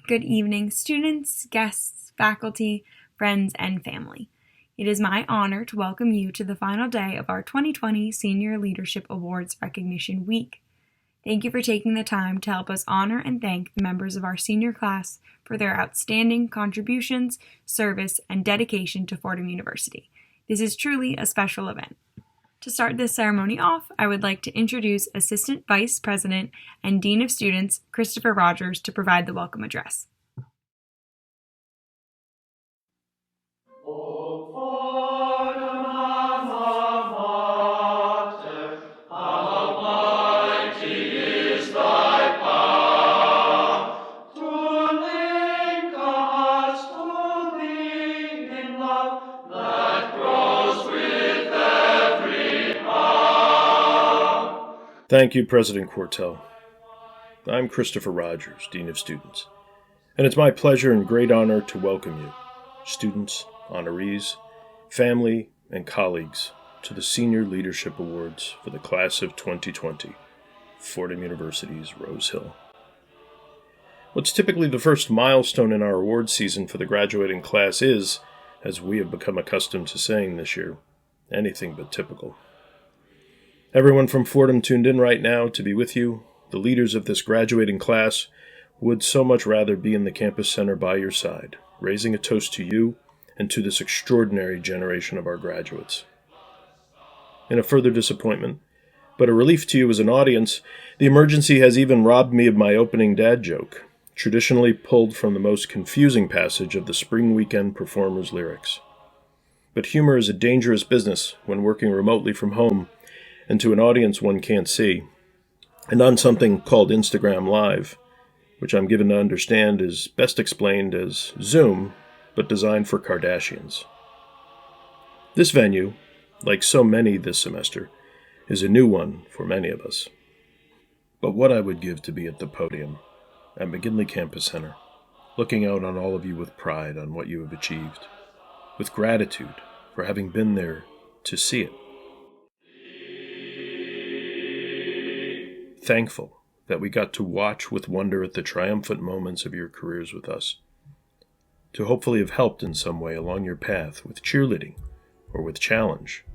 Good evening, students, guests, faculty, friends, and family. It is my honor to welcome you to the final day of our 2020 Senior Leadership Awards Recognition Week. Thank you for taking the time to help us honor and thank the members of our senior class for their outstanding contributions, service, and dedication to Fordham University. This is truly a special event. To start this ceremony off, I would like to introduce Assistant Vice President and Dean of Students, Christopher Rogers, to provide the welcome address. Thank you, President Quartel. I'm Christopher Rogers, Dean of Students, and it's my pleasure and great honor to welcome you, students, honorees, family, and colleagues, to the Senior Leadership Awards for the Class of 2020, Fordham University's Rose Hill. What's typically the first milestone in our award season for the graduating class is, as we have become accustomed to saying this year, anything but typical. Everyone from Fordham tuned in right now to be with you. The leaders of this graduating class would so much rather be in the campus center by your side, raising a toast to you and to this extraordinary generation of our graduates. In a further disappointment, but a relief to you as an audience, the emergency has even robbed me of my opening dad joke, traditionally pulled from the most confusing passage of the Spring Weekend Performers' lyrics. But humor is a dangerous business when working remotely from home and to an audience one can't see, and on something called Instagram Live, which I'm given to understand is best explained as Zoom, but designed for Kardashians. This venue, like so many this semester, is a new one for many of us. But what I would give to be at the podium at McGinley Campus Center, looking out on all of you with pride on what you have achieved, with gratitude for having been there to see it. Thankful that we got to watch with wonder at the triumphant moments of your careers with us, to hopefully have helped in some way along your path with cheerleading or with challenge,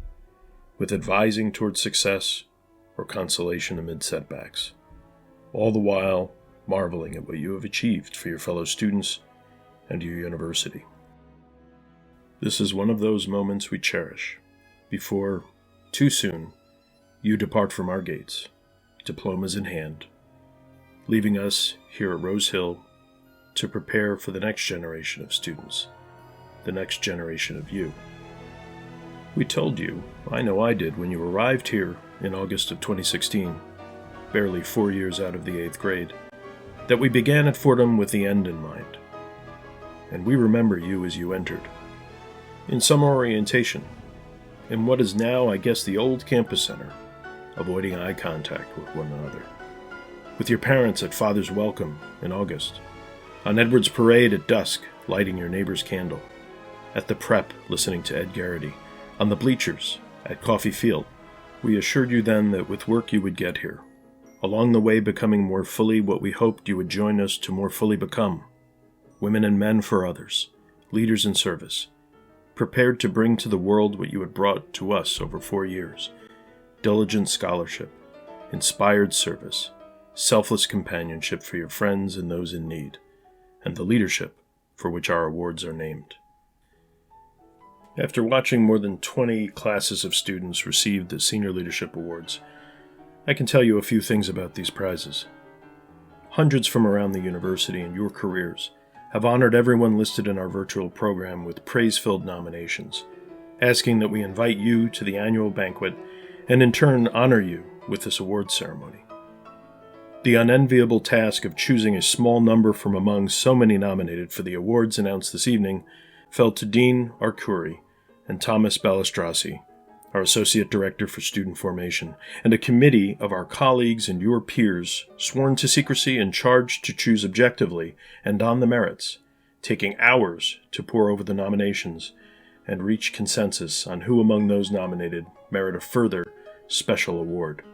with advising towards success or consolation amid setbacks, all the while marveling at what you have achieved for your fellow students and your university. This is one of those moments we cherish before, too soon, you depart from our gates, diplomas in hand, leaving us here at Rose Hill to prepare for the next generation of students, the next generation of you. We told you, I know I did when you arrived here in August of 2016, barely 4 years out of the 8th grade, that we began at Fordham with the end in mind. And we remember you as you entered, in summer orientation, in what is now, I guess, the old campus center, avoiding eye contact with one another, with your parents at Father's Welcome in August, on Edwards Parade at dusk, lighting your neighbor's candle, at the prep, listening to Ed Garrity, on the bleachers at Coffee Field. We assured you then that with work you would get here, along the way becoming more fully what we hoped you would join us to more fully become, women and men for others, leaders in service, prepared to bring to the world what you had brought to us over 4 years, diligent scholarship, inspired service, selfless companionship for your friends and those in need, and the leadership for which our awards are named. After watching more than 20 classes of students receive the Senior Leadership Awards, I can tell you a few things about these prizes. Hundreds from around the university and your careers have honored everyone listed in our virtual program with praise-filled nominations, asking that we invite you to the annual banquet and in turn honor you with this awards ceremony. The unenviable task of choosing a small number from among so many nominated for the awards announced this evening fell to Dean Arcuri and Thomas Balistrasi, our Associate Director for Student Formation, and a committee of our colleagues and your peers sworn to secrecy and charged to choose objectively and on the merits, taking hours to pore over the nominations and reach consensus on who among those nominated merit a further special award.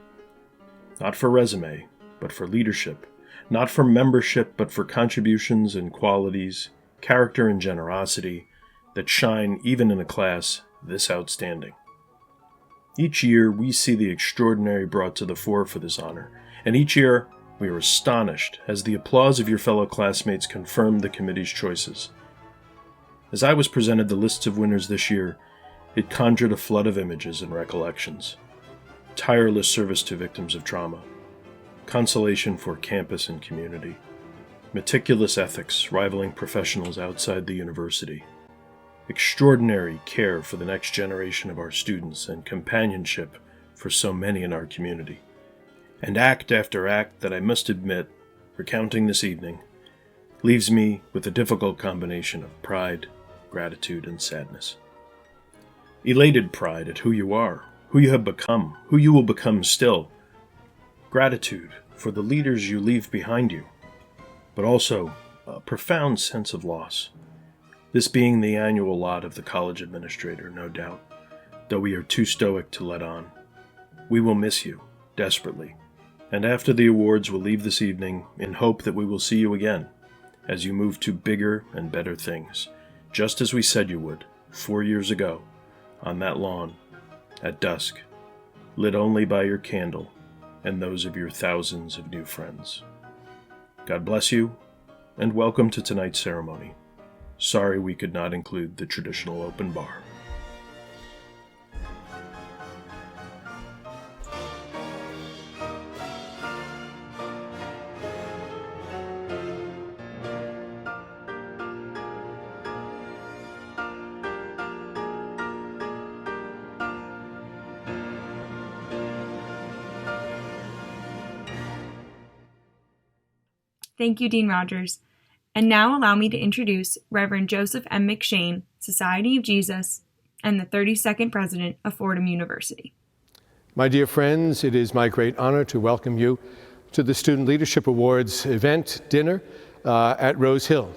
Not for resume, but for leadership, not for membership, but for contributions and qualities, character and generosity that shine even in a class this outstanding. Each year, we see the extraordinary brought to the fore for this honor, and each year, we are astonished as the applause of your fellow classmates confirm the committee's choices. As I was presented the lists of winners this year, it conjured a flood of images and recollections. Tireless service to victims of trauma, consolation for campus and community, meticulous ethics rivaling professionals outside the university, extraordinary care for the next generation of our students, and companionship for so many in our community. And act after act that I must admit, recounting this evening, leaves me with a difficult combination of pride, gratitude, and sadness. Elated pride at who you are, who you have become, who you will become still. Gratitude for the leaders you leave behind you, but also a profound sense of loss. This being the annual lot of the college administrator, no doubt, though we are too stoic to let on. We will miss you, desperately, and after the awards we'll leave this evening in hope that we will see you again, as you move to bigger and better things, just as we said you would, 4 years ago, on that lawn, at dusk, lit only by your candle and those of your thousands of new friends. God bless you, and welcome to tonight's ceremony. Sorry we could not include the traditional open bar. Thank you, Dean Rogers. And now allow me to introduce Reverend Joseph M. McShane, Society of Jesus, and the 32nd President of Fordham University. My dear friends, it is my great honor to welcome you to the Student Leadership Awards event dinner at Rose Hill.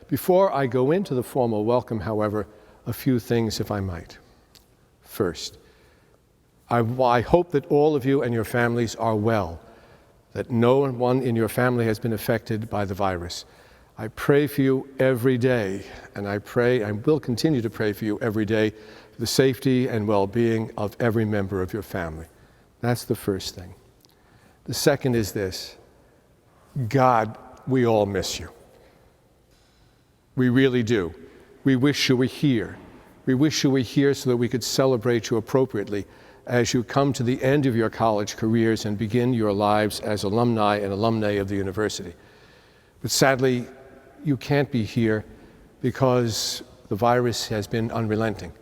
Before I go into the formal welcome, however, a few things, if I might. First, I hope that all of you and your families are well, that no one in your family has been affected by the virus. I pray for you every day, and I will continue to pray for you every day for the safety and well-being of every member of your family. That's the first thing. The second is this: God, we all miss you. We really do. We wish you were here. We wish you were here so that we could celebrate you appropriately as you come to the end of your college careers and begin your lives as alumni and alumnae of the university. But sadly, you can't be here because the virus has been unrelenting.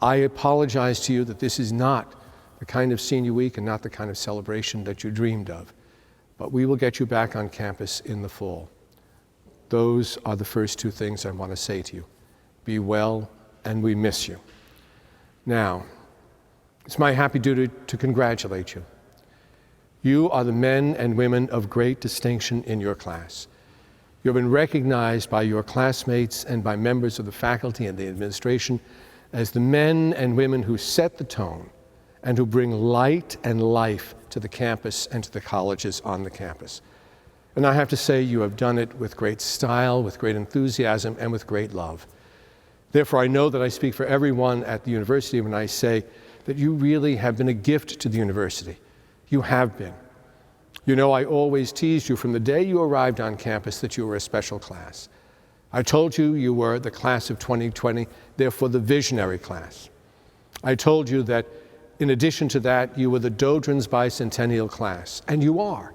I apologize to you that this is not the kind of senior week and not the kind of celebration that you dreamed of. But we will get you back on campus in the fall. Those are the first two things I want to say to you. Be well, and we miss you. Now, it's my happy duty to congratulate you. You are the men and women of great distinction in your class. You have been recognized by your classmates and by members of the faculty and the administration as the men and women who set the tone and who bring light and life to the campus and to the colleges on the campus. And I have to say, you have done it with great style, with great enthusiasm, and with great love. Therefore, I know that I speak for everyone at the university when I say that you really have been a gift to the university. You have been. You know, I always teased you from the day you arrived on campus that you were a special class. I told you you were the class of 2020, therefore the visionary class. I told you that in addition to that, you were the Doedren's bicentennial class, and you are.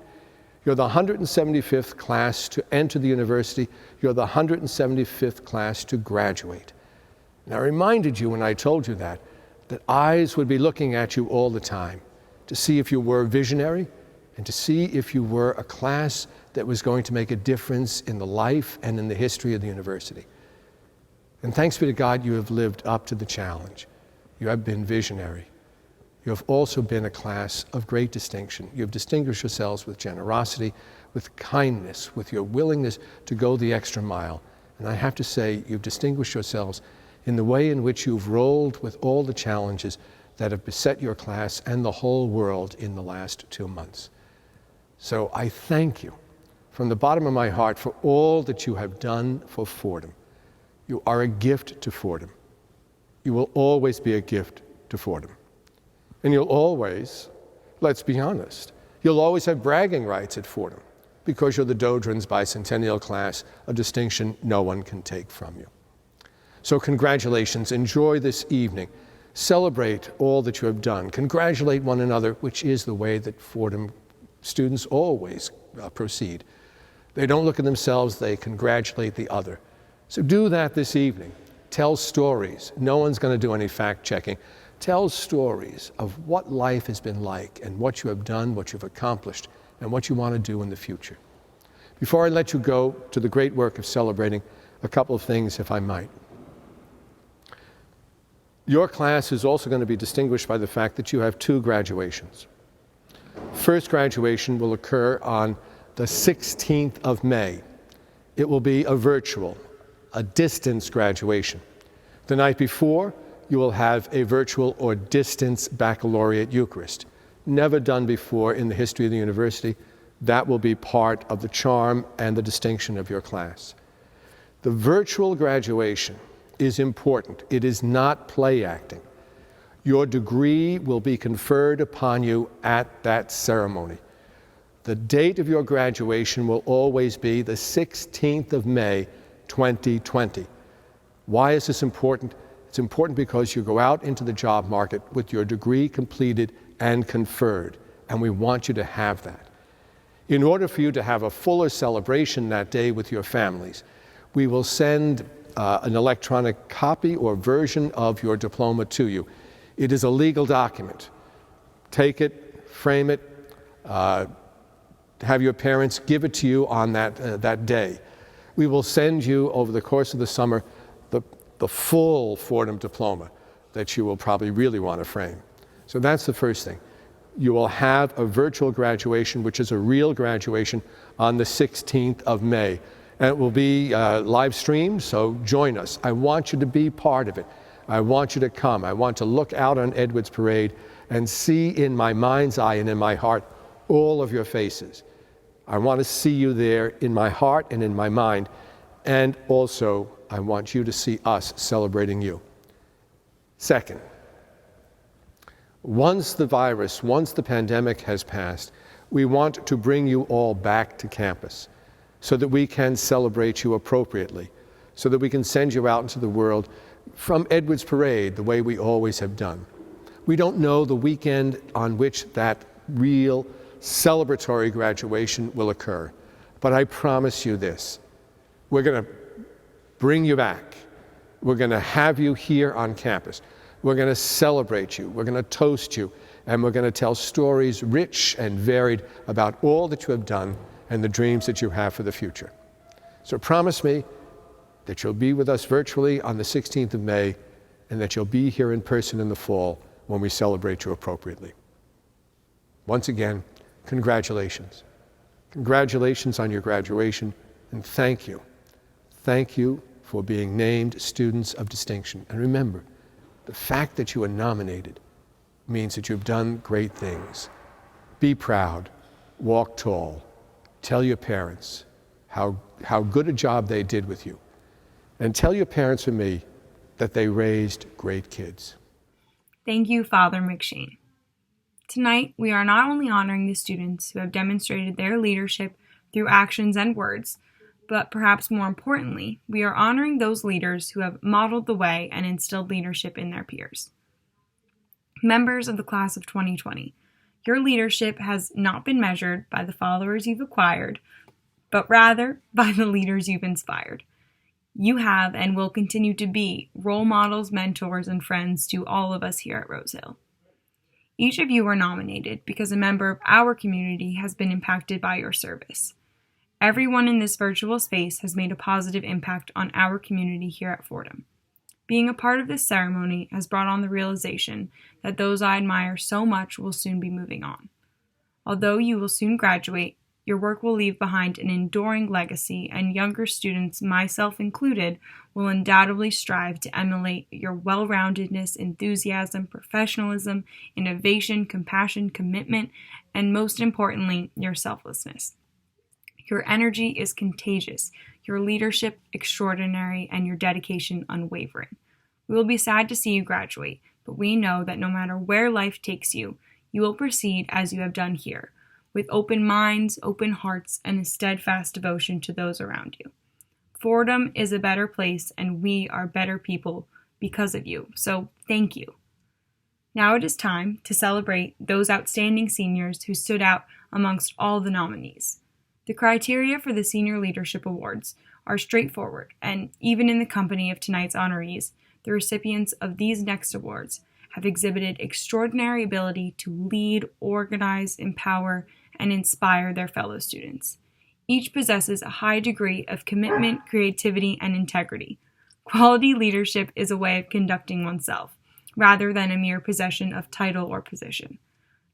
You're the 175th class to enter the university. You're the 175th class to graduate. And I reminded you when I told you that eyes would be looking at you all the time to see if you were visionary and to see if you were a class that was going to make a difference in the life and in the history of the university. And thanks be to God, you have lived up to the challenge. You have been visionary. You have also been a class of great distinction. You have distinguished yourselves with generosity, with kindness, with your willingness to go the extra mile. And I have to say, you've distinguished yourselves in the way in which you've rolled with all the challenges that have beset your class and the whole world in the last 2 months. So I thank you. from the bottom of my heart for all that you have done for Fordham. You are a gift to Fordham. You will always be a gift to Fordham. And you'll always, let's be honest, you'll always have bragging rights at Fordham because you're the Doedren's bicentennial class, a distinction no one can take from you. So congratulations. Enjoy this evening. Celebrate all that you have done. Congratulate one another, which is the way that Fordham students always proceed. They don't look at themselves, they congratulate the other. So do that this evening. Tell stories. No one's going to do any fact-checking. Tell stories of what life has been like and what you have done, what you've accomplished, and what you want to do in the future. Before I let you go to the great work of celebrating, a couple of things, if I might. Your class is also going to be distinguished by the fact that you have 2 graduations. First graduation will occur on the 16th of May. It will be a virtual, a distance graduation. The night before, you will have a virtual or distance baccalaureate Eucharist. Never done before in the history of the university. That will be part of the charm and the distinction of your class. The virtual graduation is important. It is not play acting. Your degree will be conferred upon you at that ceremony. The date of your graduation will always be the 16th of May, 2020. Why is this important? It's important because you go out into the job market with your degree completed and conferred, and we want you to have that. In order for you to have a fuller celebration that day with your families, we will send an electronic copy or version of your diploma to you. It is a legal document. Take it, frame it, have your parents give it to you on that day. We will send you over the course of the summer the full Fordham diploma that you will probably really want to frame. So that's the first thing. You will have a virtual graduation, which is a real graduation, on the 16th of May. And it will be live streamed, so join us. I want you to be part of it. I want you to come. I want to look out on Edwards Parade and see in my mind's eye and in my heart all of your faces. I want to see you there in my heart and in my mind. And also, I want you to see us celebrating you. Second, once the pandemic has passed, we want to bring you all back to campus so that we can celebrate you appropriately, so that we can send you out into the world from Edwards Parade the way we always have done. We don't know the weekend on which that real celebratory graduation will occur, but I promise you this. We're going to bring you back. We're going to have you here on campus. We're going to celebrate you. We're going to toast you. And we're going to tell stories rich and varied about all that you have done and the dreams that you have for the future. So promise me that you'll be with us virtually on the 16th of May and that you'll be here in person in the fall when we celebrate you appropriately. Once again, congratulations. Congratulations on your graduation, and thank you. Thank you for being named students of distinction. And remember, the fact that you are nominated means that you've done great things. Be proud, walk tall, tell your parents how good a job they did with you. And tell your parents from me that they raised great kids. Thank you, Father McShane. Tonight, we are not only honoring the students who have demonstrated their leadership through actions and words, but perhaps more importantly, we are honoring those leaders who have modeled the way and instilled leadership in their peers. Members of the class of 2020, your leadership has not been measured by the followers you've acquired, but rather by the leaders you've inspired. You have and will continue to be role models, mentors, and friends to all of us here at Rose Hill. Each of you are nominated because a member of our community has been impacted by your service. Everyone in this virtual space has made a positive impact on our community here at Fordham. Being a part of this ceremony has brought on the realization that those I admire so much will soon be moving on. Although you will soon graduate, your work will leave behind an enduring legacy, and younger students, myself included, will undoubtedly strive to emulate your well-roundedness, enthusiasm, professionalism, innovation, compassion, commitment, and most importantly, your selflessness. Your energy is contagious, your leadership extraordinary, and your dedication unwavering. We will be sad to see you graduate, but we know that no matter where life takes you, you will proceed as you have done here, with open minds, open hearts, and a steadfast devotion to those around you. Fordham is a better place, and we are better people because of you, so thank you. Now it is time to celebrate those outstanding seniors who stood out amongst all the nominees. The criteria for the Senior Leadership Awards are straightforward, and even in the company of tonight's honorees, the recipients of these next awards have exhibited extraordinary ability to lead, organize, empower, and inspire their fellow students. Each possesses a high degree of commitment, creativity, and integrity. Quality leadership is a way of conducting oneself, rather than a mere possession of title or position.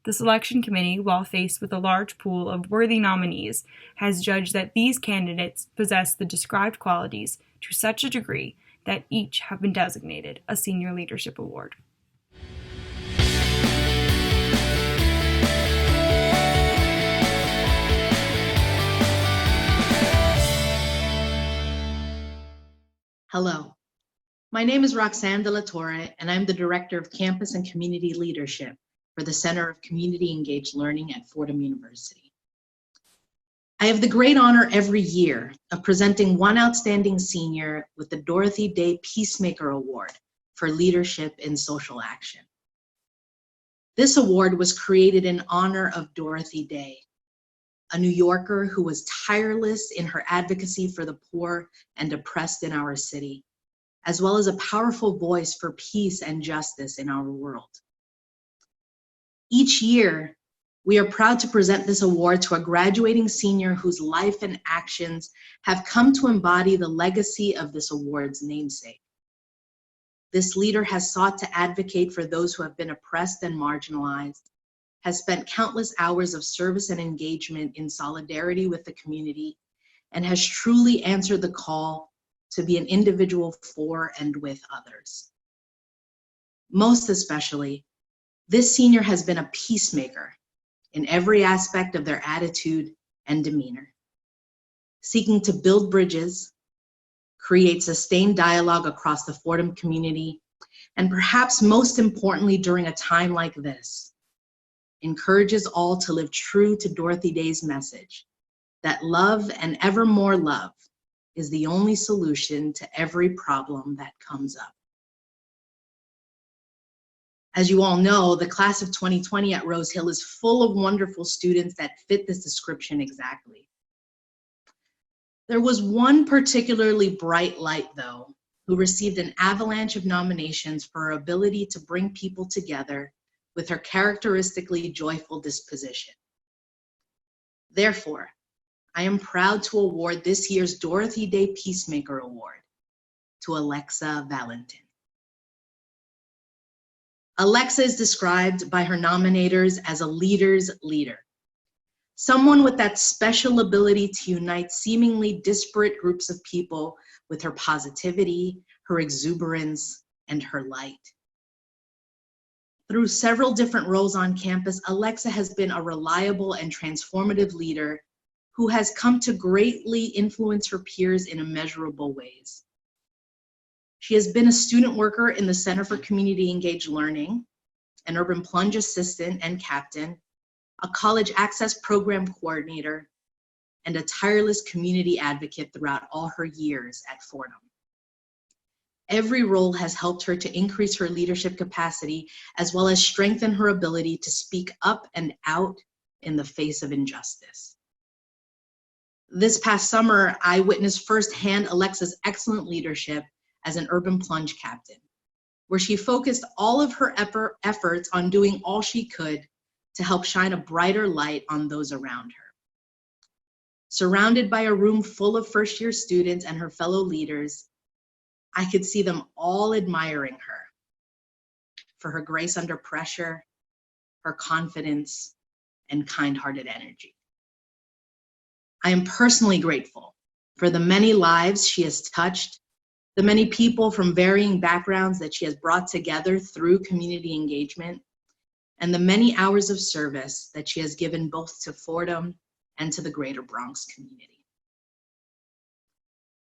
The selection committee, while faced with a large pool of worthy nominees, has judged that these candidates possess the described qualities to such a degree that each have been designated a Senior Leadership Award. Hello, my name is Roxanne De La Torre, and I'm the Director of Campus and Community Leadership for the Center of Community Engaged Learning at Fordham University. I have the great honor every year of presenting one outstanding senior with the Dorothy Day Peacemaker Award for Leadership in Social Action. This award was created in honor of Dorothy Day, a New Yorker who was tireless in her advocacy for the poor and oppressed in our city, as well as a powerful voice for peace and justice in our world. Each year, we are proud to present this award to a graduating senior whose life and actions have come to embody the legacy of this award's namesake. This leader has sought to advocate for those who have been oppressed and marginalized, has spent countless hours of service and engagement in solidarity with the community, and has truly answered the call to be an individual for and with others. Most especially, this senior has been a peacemaker in every aspect of their attitude and demeanor, seeking to build bridges, create sustained dialogue across the Fordham community, and perhaps most importantly during a time like this, encourages all to live true to Dorothy Day's message that love and ever more love is the only solution to every problem that comes up. As you all know, the class of 2020 at Rose Hill is full of wonderful students that fit this description exactly. There was one particularly bright light, though, who received an avalanche of nominations for her ability to bring people together with her characteristically joyful disposition. Therefore, I am proud to award this year's Dorothy Day Peacemaker Award to Alexa Valentin. Alexa is described by her nominators as a leader's leader, someone with that special ability to unite seemingly disparate groups of people with her positivity, her exuberance, and her light. Through several different roles on campus, Alexa has been a reliable and transformative leader who has come to greatly influence her peers in immeasurable ways. She has been a student worker in the Center for Community Engaged Learning, an Urban Plunge assistant and captain, a college access program coordinator, and a tireless community advocate throughout all her years at Fordham. Every role has helped her to increase her leadership capacity as well as strengthen her ability to speak up and out in the face of injustice. This past summer, I witnessed firsthand Alexa's excellent leadership as an Urban Plunge captain, where she focused all of her efforts on doing all she could to help shine a brighter light on those around her. Surrounded by a room full of first-year students and her fellow leaders, I could see them all admiring her for her grace under pressure, her confidence, and kind-hearted energy. I am personally grateful for the many lives she has touched, the many people from varying backgrounds that she has brought together through community engagement, and the many hours of service that she has given both to Fordham and to the greater Bronx community.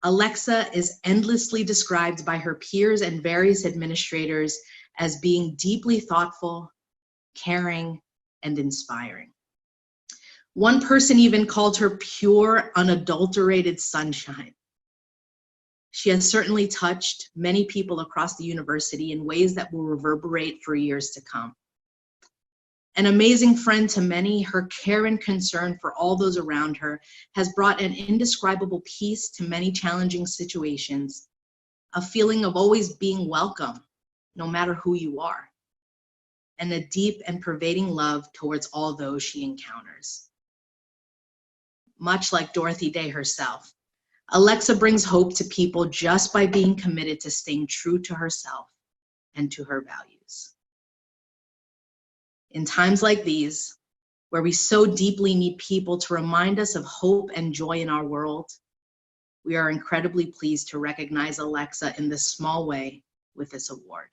Alexa is endlessly described by her peers and various administrators as being deeply thoughtful, caring, and inspiring. One person even called her pure, unadulterated sunshine. She has certainly touched many people across the university in ways that will reverberate for years to come. An amazing friend to many, her care and concern for all those around her has brought an indescribable peace to many challenging situations, a feeling of always being welcome, no matter who you are, and a deep and pervading love towards all those she encounters. Much like Dorothy Day herself, Alexa brings hope to people just by being committed to staying true to herself and to her values. In times like these, where we so deeply need people to remind us of hope and joy in our world, we are incredibly pleased to recognize Alexa in this small way with this award.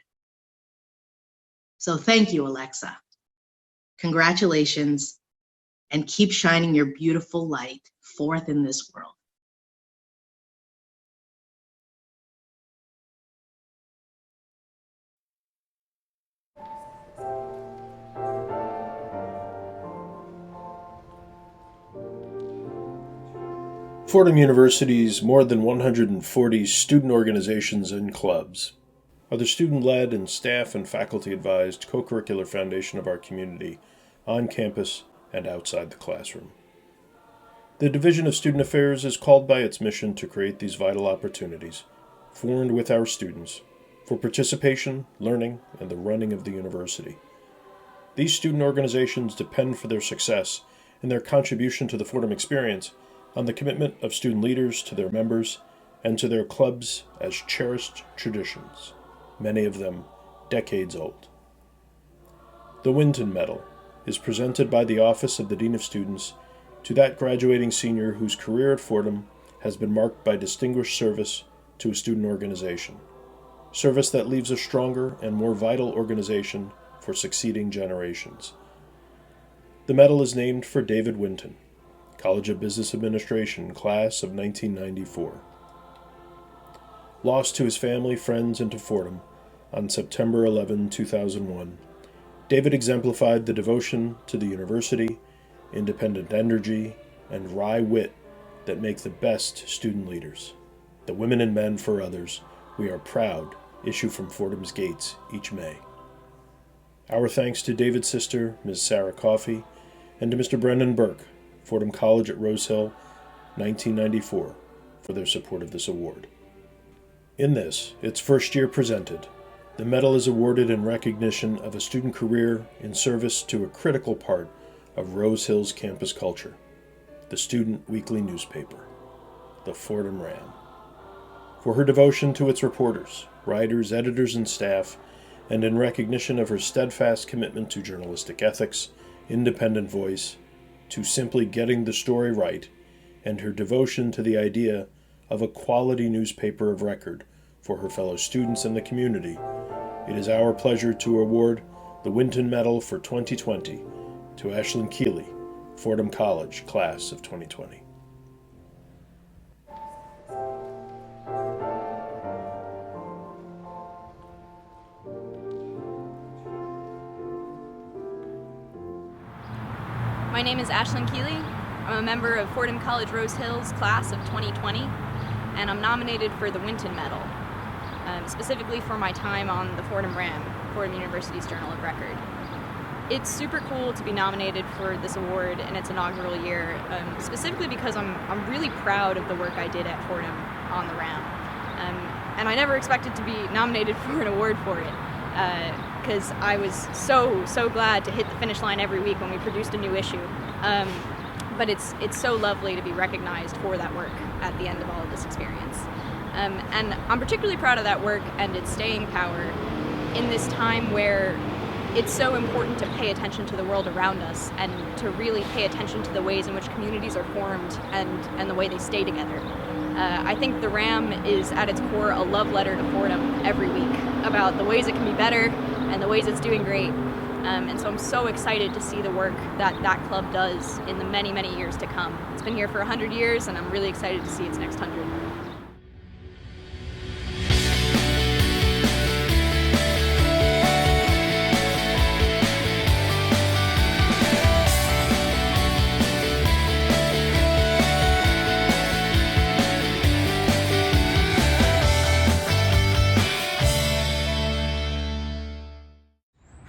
So thank you, Alexa. Congratulations, and keep shining your beautiful light forth in this world. Fordham University's more than 140 student organizations and clubs are the student-led and staff and faculty-advised co-curricular foundation of our community on campus and outside the classroom. The Division of Student Affairs is called by its mission to create these vital opportunities for and with our students for participation, learning, and the running of the university. These student organizations depend for their success and their contribution to the Fordham experience on the commitment of student leaders to their members and to their clubs as cherished traditions, many of them decades old. The Winton Medal is presented by the Office of the Dean of Students to that graduating senior whose career at Fordham has been marked by distinguished service to a student organization, service that leaves a stronger and more vital organization for succeeding generations. The medal is named for David Winton, College of Business Administration, class of 1994. Lost to his family, friends, and to Fordham on September 11, 2001, David exemplified the devotion to the university, independent energy, and wry wit that make the best student leaders. The Women and Men for Others, We Are Proud issue from Fordham's gates each May. Our thanks to David's sister, Ms. Sarah Coffey, and to Mr. Brendan Burke, Fordham College at Rose Hill, 1994, for their support of this award. In this, its first year presented, the medal is awarded in recognition of a student career in service to a critical part of Rose Hill's campus culture, the student weekly newspaper, the Fordham Ram. For her devotion to its reporters, writers, editors, and staff, and in recognition of her steadfast commitment to journalistic ethics, independent voice, to simply getting the story right, and her devotion to the idea of a quality newspaper of record for her fellow students and the community, it is our pleasure to award the Winton Medal for 2020 to Ashlyn Keeley, Fordham College, class of 2020. My name is Ashlyn Keeley. I'm a member of Fordham College Rose Hill's class of 2020, and I'm nominated for the Winton Medal, specifically for my time on the Fordham Ram, Fordham University's Journal of Record. It's super cool to be nominated for this award in its inaugural year, specifically because I'm really proud of the work I did at Fordham on the Ram. And I never expected to be nominated for an award for it, because I was so glad to hit the finish line every week when we produced a new issue. But it's so lovely to be recognized for that work at the end of all of this experience. And I'm particularly proud of that work and its staying power in this time where it's so important to pay attention to the world around us and to really pay attention to the ways in which communities are formed and the way they stay together. I think the Ram is at its core a love letter to Fordham every week about the ways it can be better and the ways it's doing great. And so I'm so excited to see the work that that club does in the many, many years to come. It's been here for 100 years, and I'm really excited to see its next 100.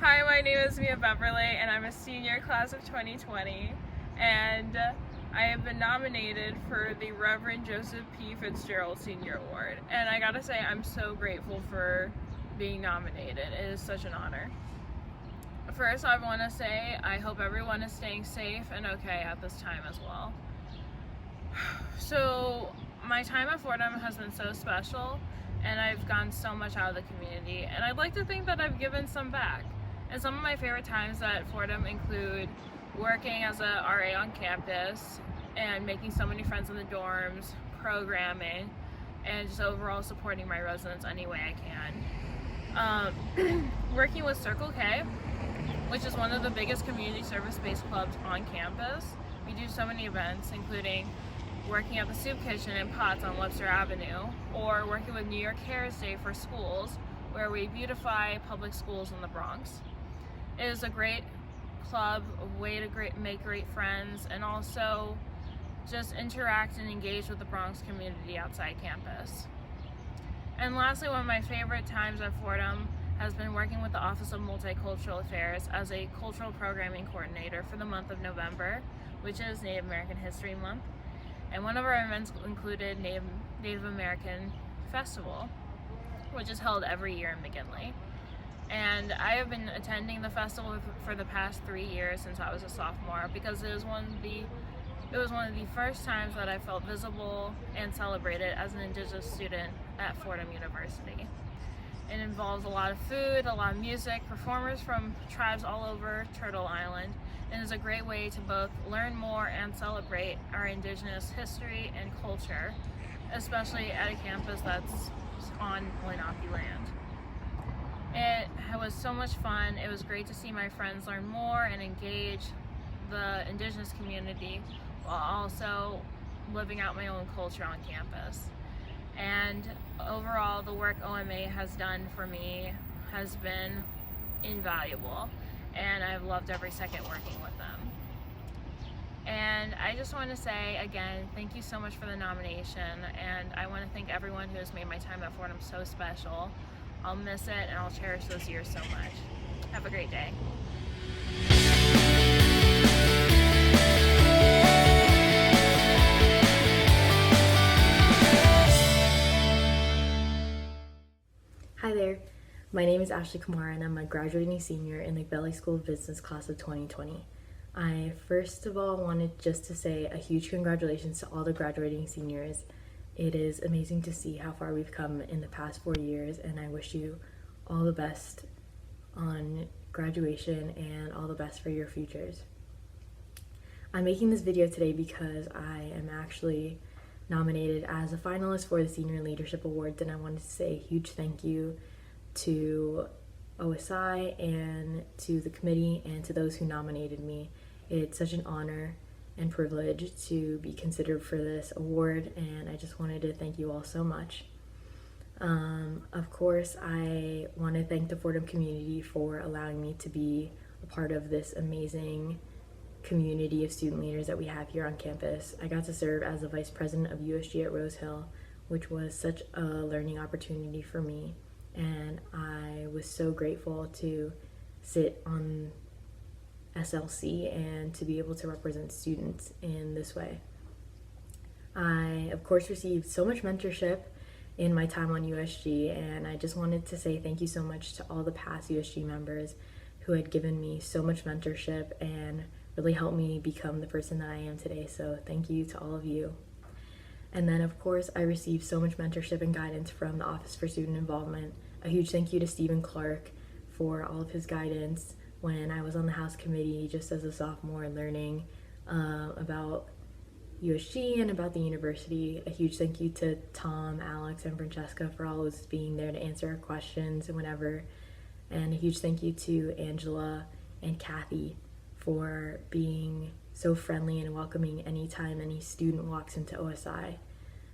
Hi, my name is Mia Beverly, and I'm a senior class of 2020, and I have been nominated for the Reverend Joseph P. Fitzgerald Senior Award, and I gotta say I'm so grateful for being nominated. It is such an honor. First, I want to say I hope everyone is staying safe and okay at this time as well. So, my time at Fordham has been so special, and I've gotten so much out of the community, and I'd like to think that I've given some back. And some of my favorite times at Fordham include working as a RA on campus and making so many friends in the dorms, programming, and just overall supporting my residents any way I can. Working with Circle K, which is one of the biggest community service-based clubs on campus. We do so many events, including working at the soup kitchen in Potts on Webster Avenue, or working with New York Heritage Day for schools, where we beautify public schools in the Bronx. It is a great club, a way to make great friends, and also just interact and engage with the Bronx community outside campus. And lastly, one of my favorite times at Fordham has been working with the Office of Multicultural Affairs as a cultural programming coordinator for the month of November, which is Native American History Month. And one of our events included Native American Festival, which is held every year in McKinley. And I have been attending the festival for the past 3 years since I was a sophomore, because it was one of the first times that I felt visible and celebrated as an Indigenous student at Fordham University. It involves a lot of food, a lot of music, performers from tribes all over Turtle Island, and is a great way to both learn more and celebrate our Indigenous history and culture, especially at a campus that's on Lenape land. It was so much fun. It was great to see my friends learn more and engage the Indigenous community while also living out my own culture on campus. And overall, the work OMA has done for me has been invaluable, and I've loved every second working with them. And I just want to say again, thank you so much for the nomination, and I want to thank everyone who has made my time at Fordham so special. I'll miss it, and I'll cherish those years so much. Have a great day. Hi there, my name is Ashley Kumar, and I'm a graduating senior in the Belly School of Business class of 2020. I first of all wanted just to say a huge congratulations to all the graduating seniors. It is amazing to see how far we've come in the past 4 years, and I wish you all the best on graduation and all the best for your futures. I'm making this video today because I am actually nominated as a finalist for the Senior Leadership Awards, and I wanted to say a huge thank you to OSI and to the committee and to those who nominated me. It's such an honor and privilege to be considered for this award, and I just wanted to thank you all so much. Of course, I want to thank the Fordham community for allowing me to be a part of this amazing community of student leaders that we have here on campus. I got to serve as the vice president of USG at Rose Hill, which was such a learning opportunity for me, and I was so grateful to sit on SLC and to be able to represent students in this way. I, of course, received so much mentorship in my time on USG, and I just wanted to say thank you so much to all the past USG members who had given me so much mentorship and really helped me become the person that I am today. So thank you to all of you. And then, of course, I received so much mentorship and guidance from the Office for Student Involvement. A huge thank you to Stephen Clark for all of his guidance when I was on the House Committee just as a sophomore, learning about USG and about the university. A huge thank you to Tom, Alex, and Francesca for always being there to answer our questions and whenever. And a huge thank you to Angela and Kathy for being so friendly and welcoming anytime any student walks into OSI.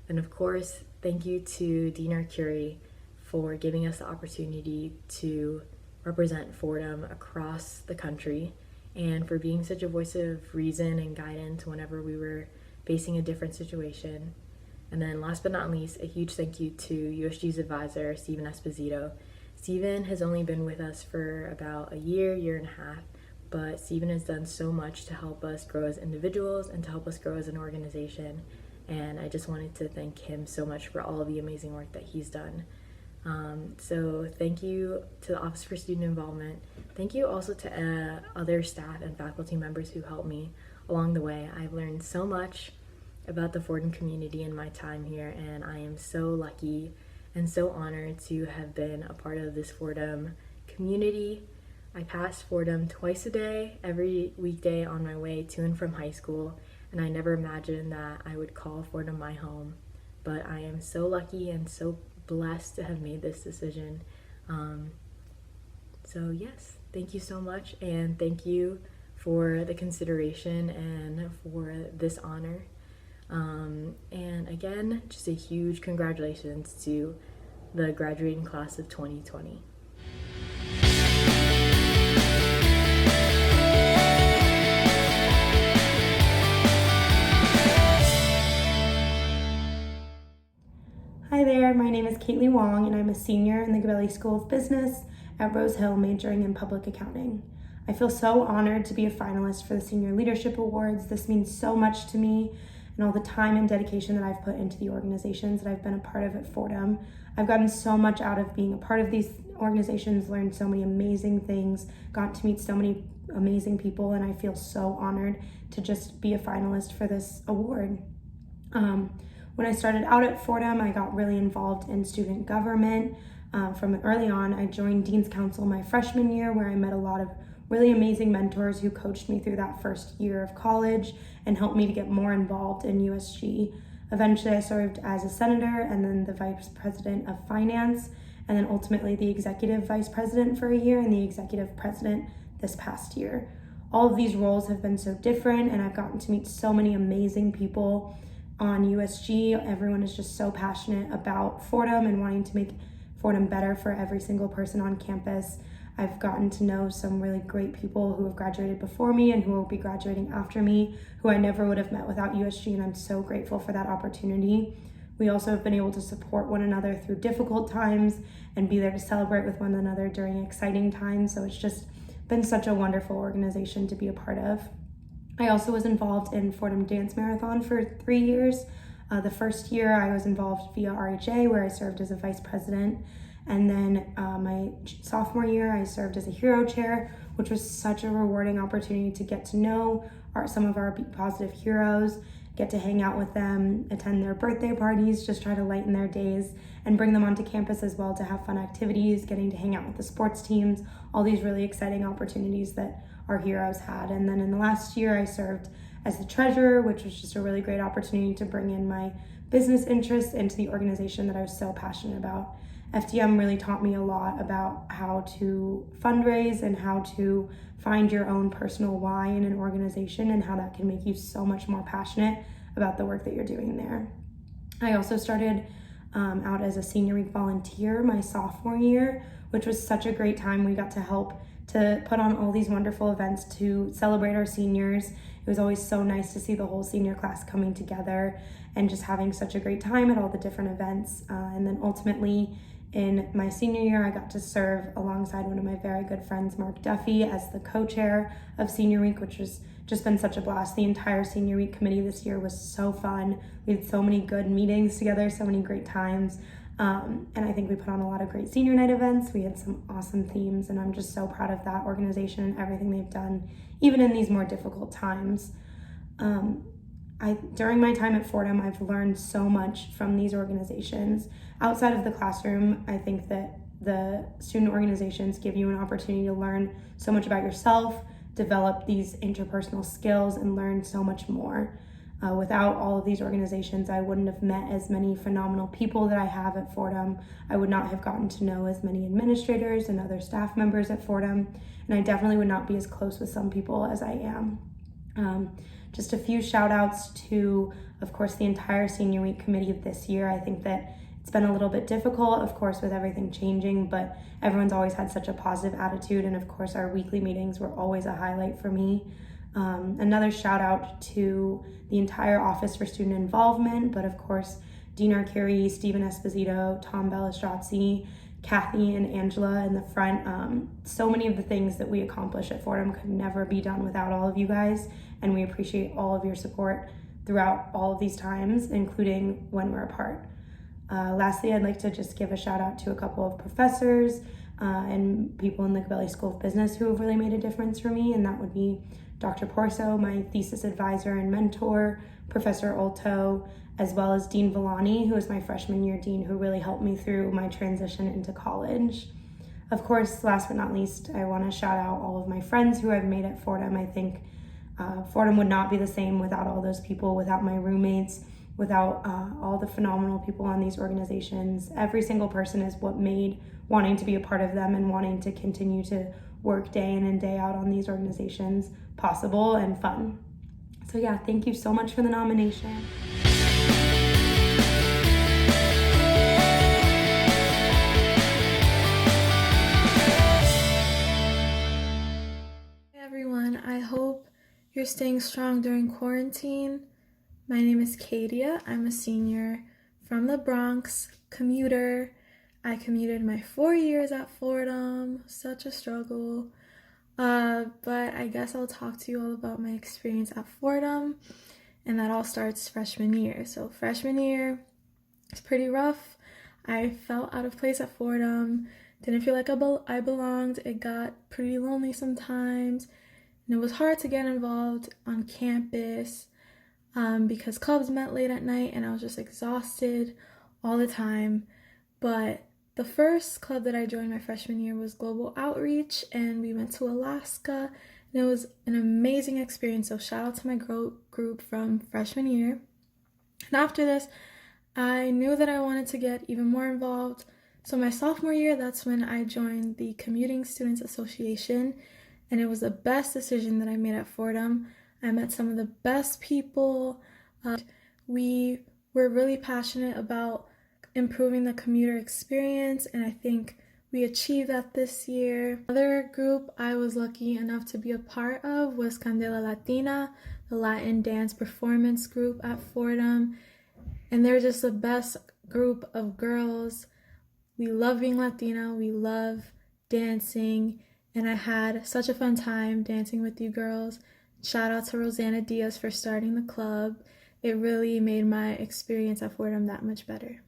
And of course, thank you to Dean Arcuri for giving us the opportunity to represent Fordham across the country and for being such a voice of reason and guidance whenever we were facing a different situation. And then last but not least, a huge thank you to USG's advisor, Stephen Esposito. Stephen has only been with us for about a year and a half, but Stephen has done so much to help us grow as individuals and to help us grow as an organization. And I just wanted to thank him so much for all of the amazing work that he's done. So thank you to the Office for Student Involvement. Thank you also to other staff and faculty members who helped me along the way. I've learned so much about the Fordham community in my time here, and I am so lucky and so honored to have been a part of this Fordham community. I pass Fordham twice a day, every weekday on my way to and from high school, and I never imagined that I would call Fordham my home. But I am so lucky and so blessed to have made this decision. So yes, thank you so much, and thank you for the consideration and for this honor. And again, just a huge congratulations to the graduating class of 2020. Hi there, my name is Caitlin Wong and I'm a senior in the Gabelli School of Business at Rose Hill, majoring in public accounting. I feel so honored to be a finalist for the Senior Leadership Awards. This means so much to me and all the time and dedication that I've put into the organizations that I've been a part of at Fordham. I've gotten so much out of being a part of these organizations, learned so many amazing things, got to meet so many amazing people, and I feel so honored to just be a finalist for this award. When I started out at Fordham, I got really involved in student government. From early on, I joined Dean's Council my freshman year, where I met a lot of really amazing mentors who coached me through that first year of college and helped me to get more involved in USG. Eventually, I served as a senator and then the vice president of finance, and then ultimately the executive vice president for a year and the executive president this past year. All of these roles have been so different, and I've gotten to meet so many amazing people on USG. Everyone is just so passionate about Fordham and wanting to make Fordham better for every single person on campus. I've gotten to know some really great people who have graduated before me and who will be graduating after me, who I never would have met without USG, and I'm so grateful for that opportunity. We also have been able to support one another through difficult times and be there to celebrate with one another during exciting times, so it's just been such a wonderful organization to be a part of. I also was involved in Fordham Dance Marathon for 3 years. The first year I was involved via RHA, where I served as a vice president. And then my sophomore year, I served as a hero chair, which was such a rewarding opportunity to get to know some of our positive heroes, get to hang out with them, attend their birthday parties, just try to lighten their days, and bring them onto campus as well to have fun activities, getting to hang out with the sports teams, all these really exciting opportunities that our heroes had. And then in the last year, I served as the treasurer, which was just a really great opportunity to bring in my business interests into the organization that I was so passionate about. FDM really taught me a lot about how to fundraise and how to find your own personal why in an organization and how that can make you so much more passionate about the work that you're doing there. I also started out as a senior week volunteer my sophomore year, which was such a great time. We got to help to put on all these wonderful events to celebrate our seniors. It was always so nice to see the whole senior class coming together and just having such a great time at all the different events. And then ultimately in my senior year, I got to serve alongside one of my very good friends, Mark Duffy, as the co-chair of Senior Week, which has just been such a blast. The entire Senior Week committee this year was so fun. We had so many good meetings together, so many great times. And I think we put on a lot of great senior night events. We had some awesome themes, and I'm just so proud of that organization and everything they've done, even in these more difficult times. During my time at Fordham, I've learned so much from these organizations. Outside of the classroom, I think that the student organizations give you an opportunity to learn so much about yourself, develop these interpersonal skills, and learn so much more. Without all of these organizations, I wouldn't have met as many phenomenal people that I have at Fordham. I would not have gotten to know as many administrators and other staff members at Fordham, and I definitely would not be as close with some people as I am. Just a few shout outs to, of course, the entire Senior Week committee of this year. I think that it's been a little bit difficult, of course, with everything changing, but everyone's always had such a positive attitude, and of course our weekly meetings were always a highlight for me. Another shout out to the entire Office for Student Involvement, but of course Dean Arcuri, Stephen Esposito, Tom Bellistrazzi, Kathy and Angela in the front. So many of the things that we accomplish at Fordham could never be done without all of you guys, and we appreciate all of your support throughout all of these times, including when we're apart. Lastly, I'd like to just give a shout out to a couple of professors and people in the Gabelli School of Business who have really made a difference for me, and that would be Dr. Porso, my thesis advisor and mentor, Professor Olto, as well as Dean Villani, who is my freshman year dean, who really helped me through my transition into college. Of course, last but not least, I want to shout out all of my friends who I've made at Fordham. I think Fordham would not be the same without all those people, without my roommates, without all the phenomenal people on these organizations. Every single person is what made wanting to be a part of them and wanting to continue to work day in and day out on these organizations possible and fun. So yeah, thank you so much for the nomination. Hey everyone, I hope you're staying strong during quarantine. My name is Kadia. I'm a senior from the Bronx, commuter. I commuted my 4 years at Fordham, such a struggle. But I guess I'll talk to you all about my experience at Fordham, and that all starts freshman year. So freshman year is pretty rough. I felt out of place at Fordham, didn't feel like I belonged. It got pretty lonely sometimes, and it was hard to get involved on campus because clubs met late at night, and I was just exhausted all the time. But the first club that I joined my freshman year was Global Outreach, and we went to Alaska, and it was an amazing experience. So shout out to my group from freshman year. And after this, I knew that I wanted to get even more involved. So my sophomore year, that's when I joined the Commuting Students Association, and it was the best decision that I made at Fordham. I met some of the best people. We were really passionate about improving the commuter experience, and I think we achieved that this year. Another group I was lucky enough to be a part of was Candela Latina, the Latin dance performance group at Fordham, and they're just the best group of girls. We love being Latina, we love dancing, and I had such a fun time dancing with you girls. Shout out to Rosanna Diaz for starting the club. It really made my experience at Fordham that much better.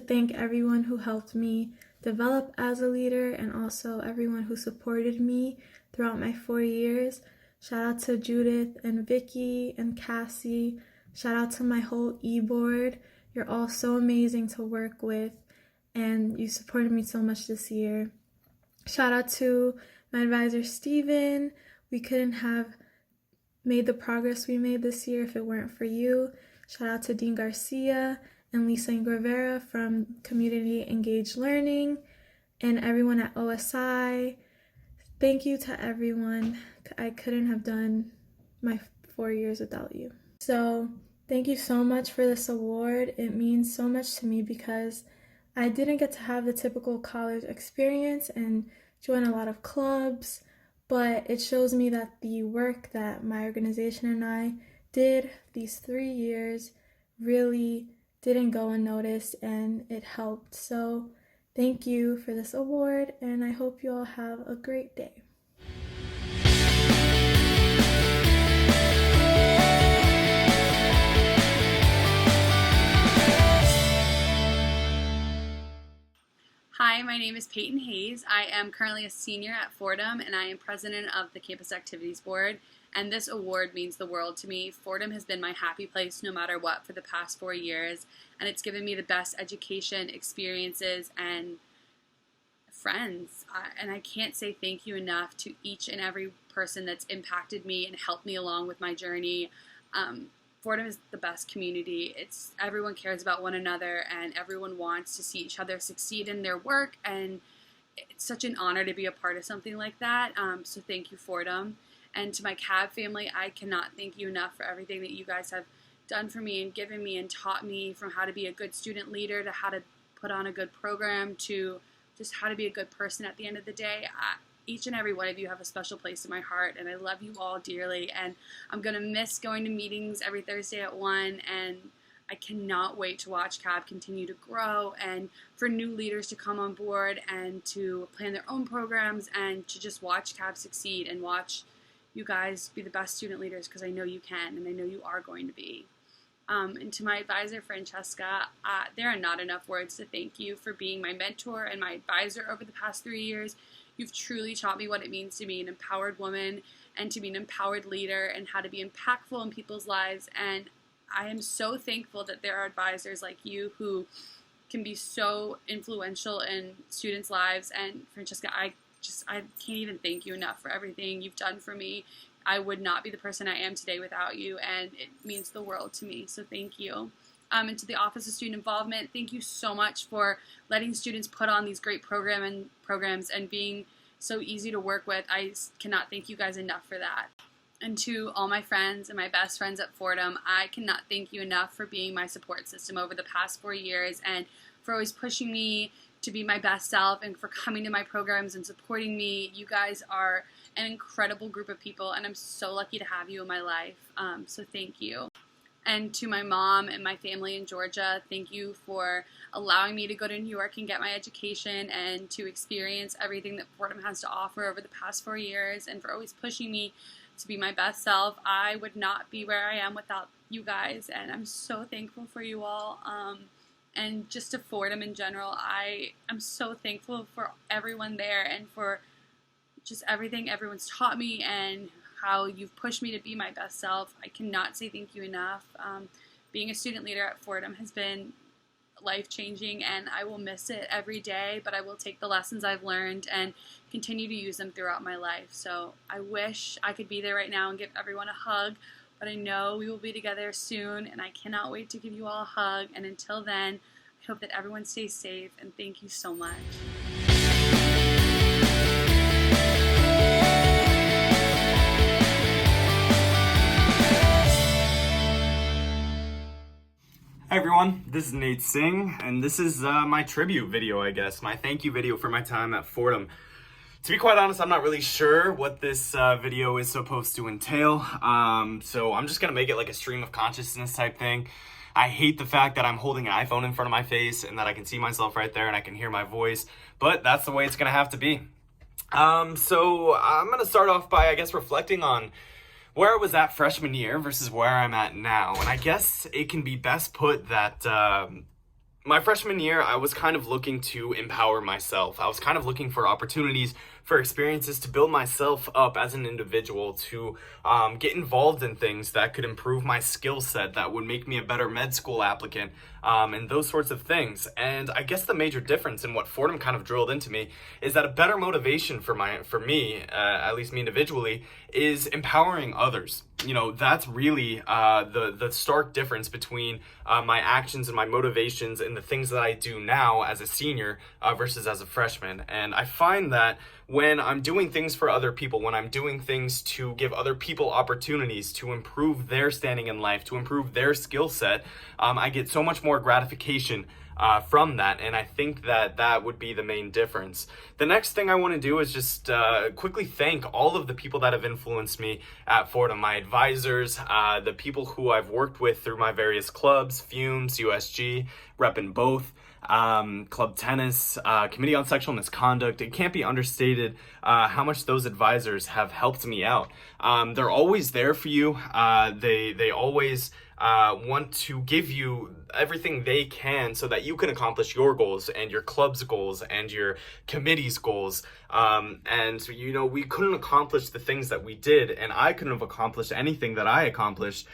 Thank everyone who helped me develop as a leader, and also everyone who supported me throughout my 4 years. Shout out to Judith and Vicky and Cassie. Shout out to my whole e-board. You're all so amazing to work with, and you supported me so much this year. Shout out to my advisor Steven. We couldn't have made the progress we made this year if it weren't for you. Shout out to Dean Garcia and Lisa Rivera from Community Engaged Learning, and everyone at OSI. Thank you to everyone. I couldn't have done my 4 years without you. So thank you so much for this award. It means so much to me because I didn't get to have the typical college experience and join a lot of clubs, but it shows me that the work that my organization and I did these 3 years really didn't go unnoticed, and it helped. So thank you for this award, and I hope you all have a great day. Hi, my name is Peyton Hayes. I am currently a senior at Fordham, and I am president of the Campus Activities Board. And this award means the world to me. Fordham has been my happy place no matter what for the past 4 years, and it's given me the best education, experiences, and friends. And I can't say thank you enough to each and every person that's impacted me and helped me along with my journey. Fordham is the best community. Everyone cares about one another, and everyone wants to see each other succeed in their work, and it's such an honor to be a part of something like that. So thank you, Fordham. And to my CAB family, I cannot thank you enough for everything that you guys have done for me and given me and taught me, from how to be a good student leader to how to put on a good program to just how to be a good person at the end of the day. Each and every one of you have a special place in my heart, and I love you all dearly, and I'm going to miss going to meetings every Thursday at 1, and I cannot wait to watch CAB continue to grow and for new leaders to come on board and to plan their own programs and to just watch CAB succeed and watch you guys be the best student leaders, because I know you can and I know you are going to be. And to my advisor, Francesca, there are not enough words to thank you for being my mentor and my advisor over the past 3 years. You've truly taught me what it means to be an empowered woman and to be an empowered leader and how to be impactful in people's lives. And I am so thankful that there are advisors like you who can be so influential in students' lives. And Francesca, I can't even thank you enough for everything you've done for me. I would not be the person I am today without you, and it means the world to me. So thank you. And to the Office of Student Involvement, thank you so much for letting students put on these great programs and being so easy to work with. I cannot thank you guys enough for that. And to all my friends and my best friends at Fordham, I cannot thank you enough for being my support system over the past 4 years and for always pushing me to be my best self and for coming to my programs and supporting me. You guys are an incredible group of people, and I'm so lucky to have you in my life. So thank you. And to my mom and my family in Georgia, thank you for allowing me to go to New York and get my education and to experience everything that Fordham has to offer over the past 4 years, and for always pushing me to be my best self. I would not be where I am without you guys, and I'm so thankful for you all. And just to Fordham in general, I am so thankful for everyone there and for just everything everyone's taught me and how you've pushed me to be my best self. I cannot say thank you enough. Being a student leader at Fordham has been life-changing, and I will miss it every day, but I will take the lessons I've learned and continue to use them throughout my life. So I wish I could be there right now and give everyone a hug, but I know we will be together soon, and I cannot wait to give you all a hug. And until then, I hope that everyone stays safe, and thank you so much. Hi everyone, this is Nate Singh, and this is my tribute video, I guess, my thank you video for my time at Fordham. To be quite honest, I'm not really sure what this video is supposed to entail, so I'm just gonna make it like a stream of consciousness type thing. I hate the fact that I'm holding an iPhone in front of my face and that I can see myself right there and I can hear my voice, but that's the way it's gonna have to be. So I'm gonna start off by, I guess, reflecting on where I was at freshman year versus where I'm at now. And I guess it can be best put that my freshman year, I was kind of looking to empower myself. I was kind of looking for opportunities, for experiences to build myself up as an individual, to get involved in things that could improve my skill set, that would make me a better med school applicant, and those sorts of things. And I guess the major difference in what Fordham kind of drilled into me is that a better motivation for me, at least me individually, is empowering others. You know, that's really the stark difference between my actions and my motivations and the things that I do now as a senior versus as a freshman. And I find that when I'm doing things for other people, when I'm doing things to give other people opportunities to improve their standing in life, to improve their skill set, I get so much more gratification from that, and I think that that would be the main difference. The next thing I want to do is just quickly thank all of the people that have influenced me at Fordham, my advisors, the people who I've worked with through my various clubs, Fumes, USG, repping both, club tennis, committee on sexual misconduct. It can't be understated how much those advisors have helped me out. They're always there for you. They always want to give you everything they can so that you can accomplish your goals and your club's goals and your committee's goals. And you know, we couldn't accomplish the things that we did, and I couldn't have accomplished anything that I accomplished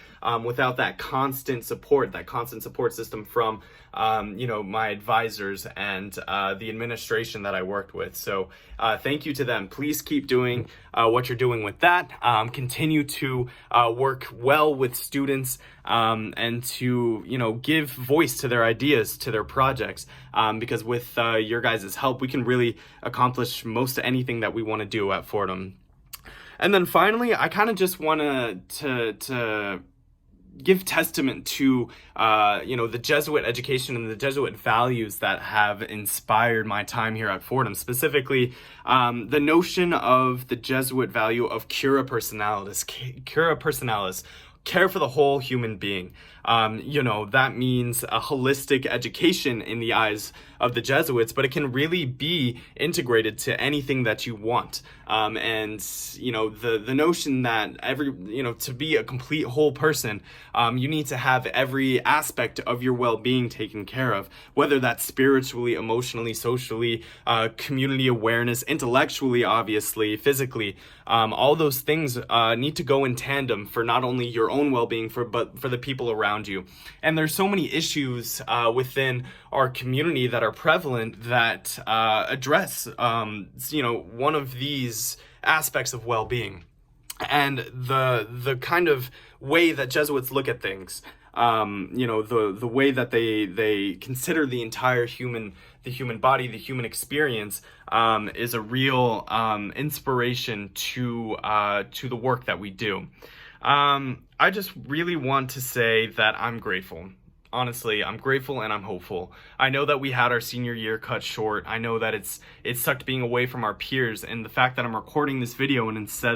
without that constant support system from my advisors and the administration that I worked with. So thank you to them. Please keep doing what you're doing with that. Continue to work well with students and to, give voice to their ideas, to their projects, because with your guys' help, we can really accomplish most anything that we want to do at Fordham. And then finally, I kind of just want to give testament to, the Jesuit education and the Jesuit values that have inspired my time here at Fordham. Specifically, the notion of the Jesuit value of cura personalis, care for the whole human being. That means a holistic education in the eyes of the Jesuits, but it can really be integrated to anything that you want. The notion that to be a complete whole person, you need to have every aspect of your well-being taken care of, whether that's spiritually, emotionally, socially, community awareness, intellectually, obviously, physically. All those things need to go in tandem for not only your own well-being, but for the people around you. And there's so many issues within our community that are prevalent that address, one of these aspects of well-being. And the kind of way that Jesuits look at things, the way that they consider the entire human body, the human experience, is a real inspiration to the work that we do. I just really want to say that I'm grateful. Honestly, I'm grateful and I'm hopeful. I know that we had our senior year cut short. I know that it sucked being away from our peers, and the fact that I'm recording this video and instead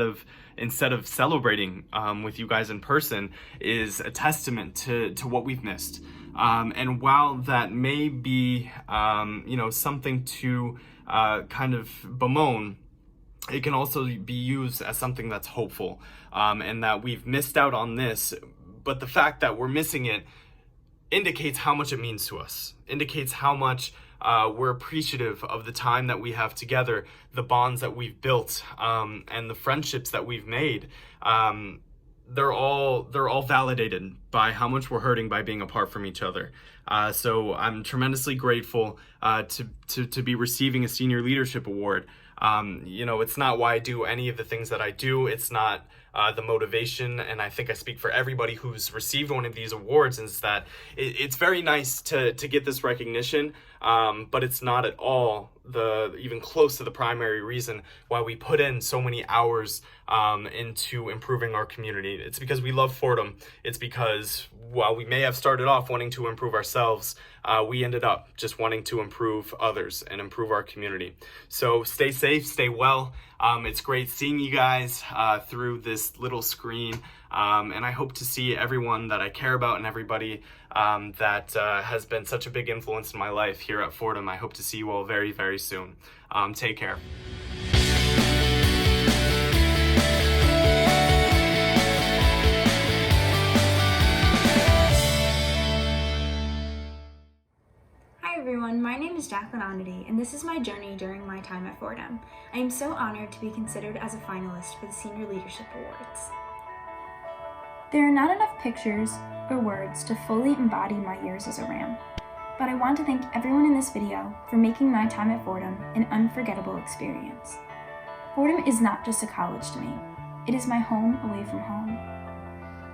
of celebrating with you guys in person is a testament to what we've missed. And while that may be something to kind of bemoan, it can also be used as something that's hopeful, and that we've missed out on this, but the fact that we're missing it indicates how much it means to us, indicates how much we're appreciative of the time that we have together, the bonds that we've built, and the friendships that we've made. They're all validated by how much we're hurting by being apart from each other. So I'm tremendously grateful to be receiving a Senior Leadership Award. It's not why I do any of the things that I do. It's not the motivation, and I think I speak for everybody who's received one of these awards, is that it's very nice to get this recognition, but it's not at all even close to the primary reason why we put in so many hours into improving our community. It's because we love Fordham. It's because while we may have started off wanting to improve ourselves, we ended up just wanting to improve others and improve our community. So stay safe, stay well. It's great seeing you guys through this little screen, and I hope to see everyone that I care about and everybody that has been such a big influence in my life here at Fordham. I hope to see you all very, very soon. Take care. Hi everyone, my name is Jacqueline Onity, and this is my journey during my time at Fordham. I am so honored to be considered as a finalist for the Senior Leadership Awards. There are not enough pictures or words to fully embody my years as a Ram, but I want to thank everyone in this video for making my time at Fordham an unforgettable experience. Fordham is not just a college to me, it is my home away from home.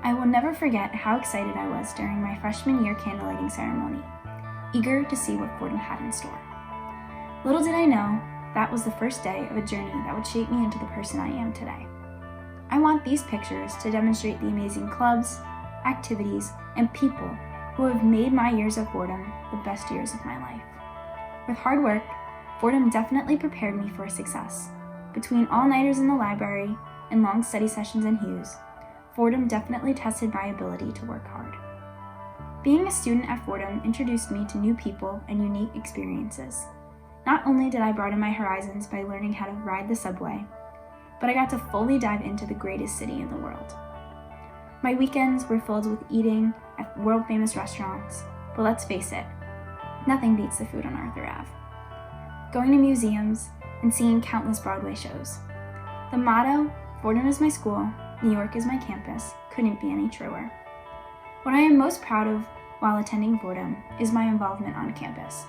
I will never forget how excited I was during my freshman year candlelighting ceremony, eager to see what Fordham had in store. Little did I know, that was the first day of a journey that would shape me into the person I am today. I want these pictures to demonstrate the amazing clubs, activities, and people who have made my years at Fordham the best years of my life. With hard work, Fordham definitely prepared me for success. Between all-nighters in the library and long study sessions in Hughes, Fordham definitely tested my ability to work hard. Being a student at Fordham introduced me to new people and unique experiences. Not only did I broaden my horizons by learning how to ride the subway, but I got to fully dive into the greatest city in the world. My weekends were filled with eating at world-famous restaurants, but let's face it, nothing beats the food on Arthur Ave. Going to museums and seeing countless Broadway shows. The motto, Fordham is my school, New York is my campus, couldn't be any truer. What I am most proud of while attending Fordham is my involvement on campus.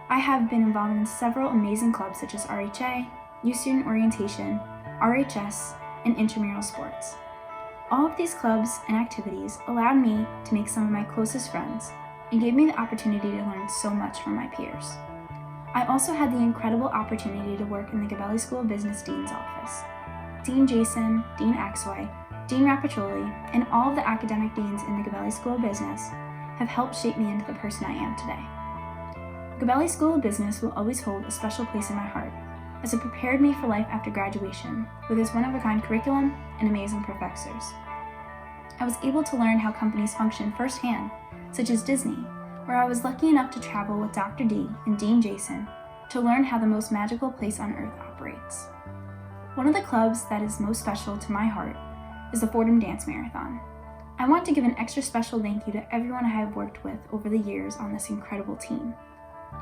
I have been involved in several amazing clubs such as RHA, Youth Student Orientation, RHS, and intramural sports. All of these clubs and activities allowed me to make some of my closest friends and gave me the opportunity to learn so much from my peers. I also had the incredible opportunity to work in the Gabelli School of Business Dean's office. Dean Jason, Dean Axway, Dean Rappacioli, and all of the academic deans in the Gabelli School of Business have helped shape me into the person I am today. Gabelli School of Business will always hold a special place in my heart, as it prepared me for life after graduation with its one-of-a-kind curriculum and amazing professors. I was able to learn how companies function firsthand, such as Disney, where I was lucky enough to travel with Dr. D and Dean Jason to learn how the most magical place on earth operates. One of the clubs that is most special to my heart is the Fordham Dance Marathon. I want to give an extra special thank you to everyone I have worked with over the years on this incredible team.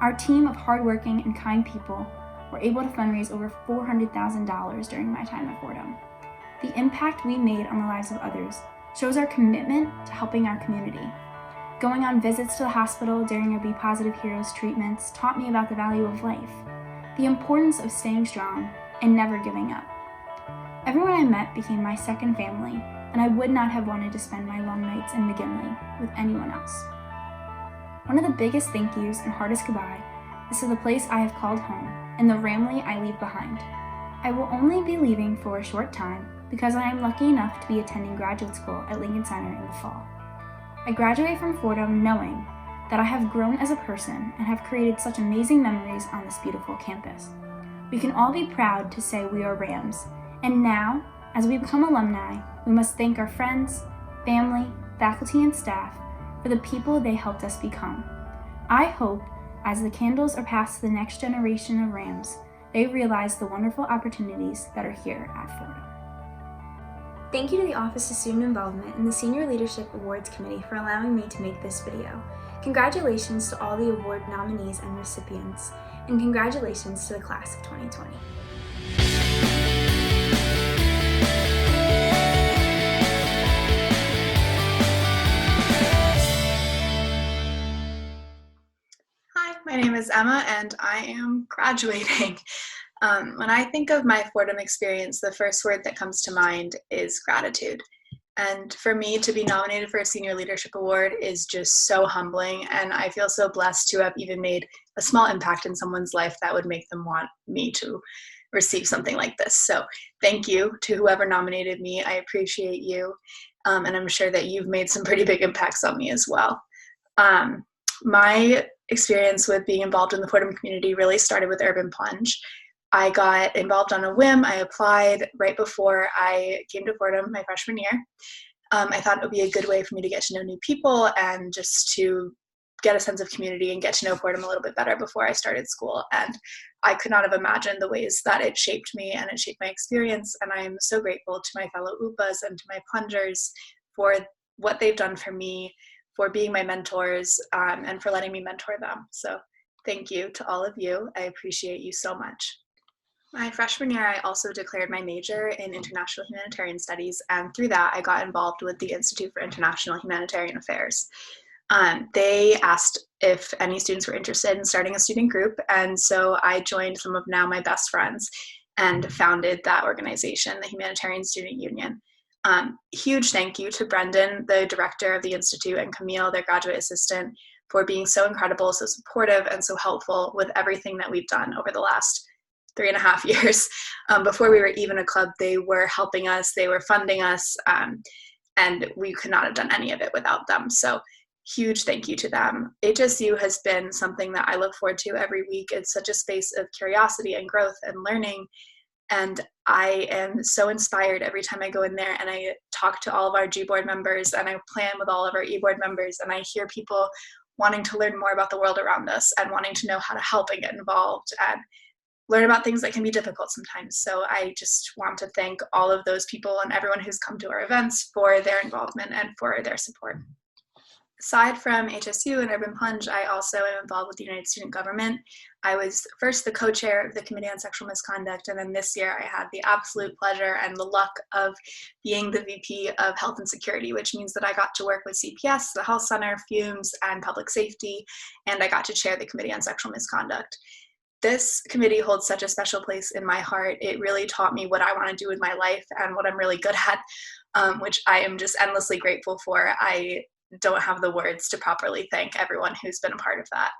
Our team of hardworking and kind people were able to fundraise over $400,000 during my time at Fordham. The impact we made on the lives of others shows our commitment to helping our community. Going on visits to the hospital during our Be Positive Heroes treatments taught me about the value of life, the importance of staying strong and never giving up. Everyone I met became my second family, and I would not have wanted to spend my long nights in McGinley with anyone else. One of the biggest thank yous and hardest goodbye is to the place I have called home and the family I leave behind. I will only be leaving for a short time because I am lucky enough to be attending graduate school at Lincoln Center in the fall. I graduate from Fordham knowing that I have grown as a person and have created such amazing memories on this beautiful campus. We can all be proud to say we are Rams, and now, as we become alumni, we must thank our friends, family, faculty, and staff for the people they helped us become. I hope, as the candles are passed to the next generation of Rams, they realize the wonderful opportunities that are here at Fordham. Thank you to the Office of Student Involvement and the Senior Leadership Awards Committee for allowing me to make this video. Congratulations to all the award nominees and recipients, and congratulations to the class of 2020. Hi, my name is Emma and I am graduating. When I think of my Fordham experience, the first word that comes to mind is gratitude. And for me to be nominated for a Senior Leadership Award is just so humbling, and I feel so blessed to have even made a small impact in someone's life that would make them want me to receive something like this. So thank you to whoever nominated me. I appreciate you, and I'm sure that you've made some pretty big impacts on me as well. My experience with being involved in the Fordham community really started with Urban Plunge. I got involved on a whim. I applied right before I came to Fordham my freshman year. I thought it would be a good way for me to get to know new people and just to get a sense of community and get to know Fordham a little bit better before I started school. And I could not have imagined the ways that it shaped me and it shaped my experience. And I'm so grateful to my fellow UPAs and to my plungers for what they've done for me, for being my mentors, and for letting me mentor them. So thank you to all of you. I appreciate you so much. My freshman year, I also declared my major in International Humanitarian Studies, and through that, I got involved with the Institute for International Humanitarian Affairs. They asked if any students were interested in starting a student group, and so I joined some of now my best friends and founded that organization, the Humanitarian Student Union. Huge thank you to Brendan, the director of the Institute, and Camille, their graduate assistant, for being so incredible, so supportive, and so helpful with everything that we've done over the last 3.5 years. Before we were even a club, they were helping us, they were funding us, and we could not have done any of it without them. So huge thank you to them. HSU has been something that I look forward to every week. It's such a space of curiosity and growth and learning. And I am so inspired every time I go in there and I talk to all of our G board members and I plan with all of our E board members, and I hear people wanting to learn more about the world around us and wanting to know how to help and get involved and learn about things that can be difficult sometimes. So I just want to thank all of those people and everyone who's come to our events for their involvement and for their support. Aside from HSU and Urban Plunge, I also am involved with the United Student Government. I was first the co-chair of the Committee on Sexual Misconduct, and then this year I had the absolute pleasure and the luck of being the VP of Health and Security, which means that I got to work with CPS, the Health Center, Fumes, and Public Safety, and I got to chair the Committee on Sexual Misconduct. This committee holds such a special place in my heart. It really taught me what I want to do with my life and what I'm really good at, which I am just endlessly grateful for. I don't have the words to properly thank everyone who's been a part of that.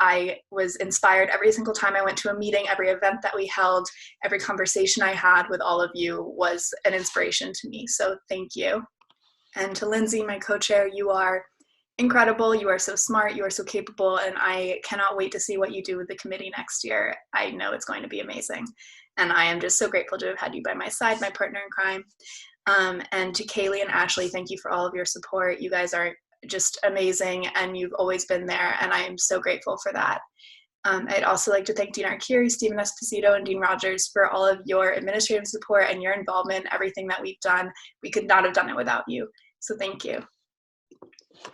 I was inspired every single time I went to a meeting, every event that we held, every conversation I had with all of you was an inspiration to me. So thank you. And to Lindsay, my co-chair, you are incredible. You are so smart. You are so capable. And I cannot wait to see what you do with the committee next year. I know it's going to be amazing. And I am just so grateful to have had you by my side, my partner in crime. And to Kaylee and Ashley, thank you for all of your support. You guys are just amazing, and you've always been there, and I am so grateful for that. I'd also like to thank Dean Arcuri, Stephen Esposito, and Dean Rogers for all of your administrative support and your involvement, everything that we've done. We could not have done it without you, so thank you.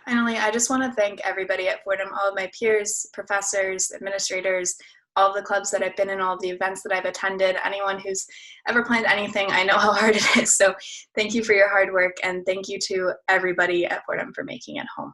Finally, I just want to thank everybody at Fordham, all of my peers, professors, administrators, all of the clubs that I've been in, all of the events that I've attended, anyone who's ever planned anything. I know how hard it is. So thank you for your hard work, and thank you to everybody at Fordham for making it home.